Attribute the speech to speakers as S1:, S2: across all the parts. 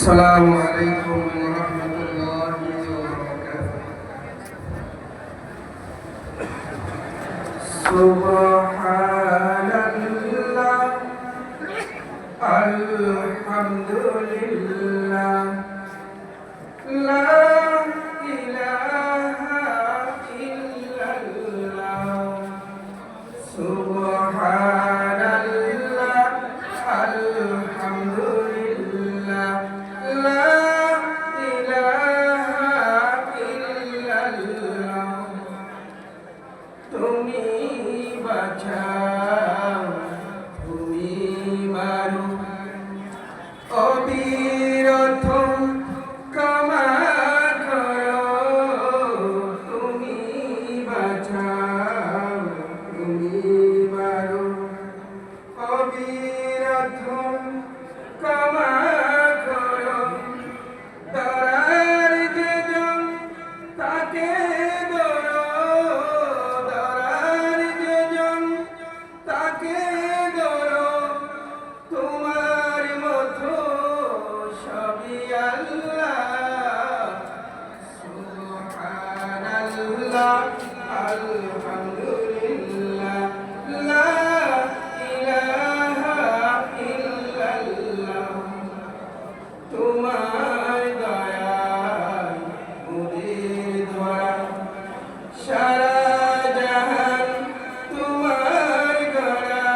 S1: السلام عليكم ورحمة الله وبركاته. سبحان الله الحمد لله لا إله إلا الله سبحان الله الحمد لله لا إله إلا الله তুমি বাঁচাও তুমি মারো অবিরত ক্ষমা করো তুমি বাঁচাও তুমি মারো অবিরত ক্ষমা করো দরার যেজন তাকে ধরো দরার যেজন তাকে ধরো তোমার মতো সবই আল্লাহ সুবহানাল্লাহ আলহামদুলিল্লাহ লা ইলাহা ইল্লাল্লাহ তোমার দয়ায় মোদের ধরা সারা জাহান তোমার গড়া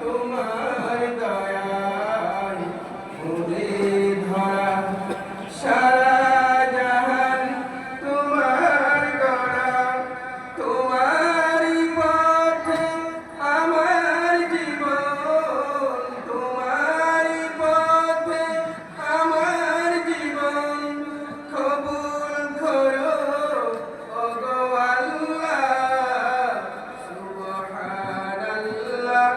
S1: তোমার দয়ায় মোদের ধরা সারা জাহান তোমার গড়া তোমারই পথে আমার জীবন তোমারই পথে আমার জীবন কবুল করো ওগো আল্লাহ সুবহানাল্লাহ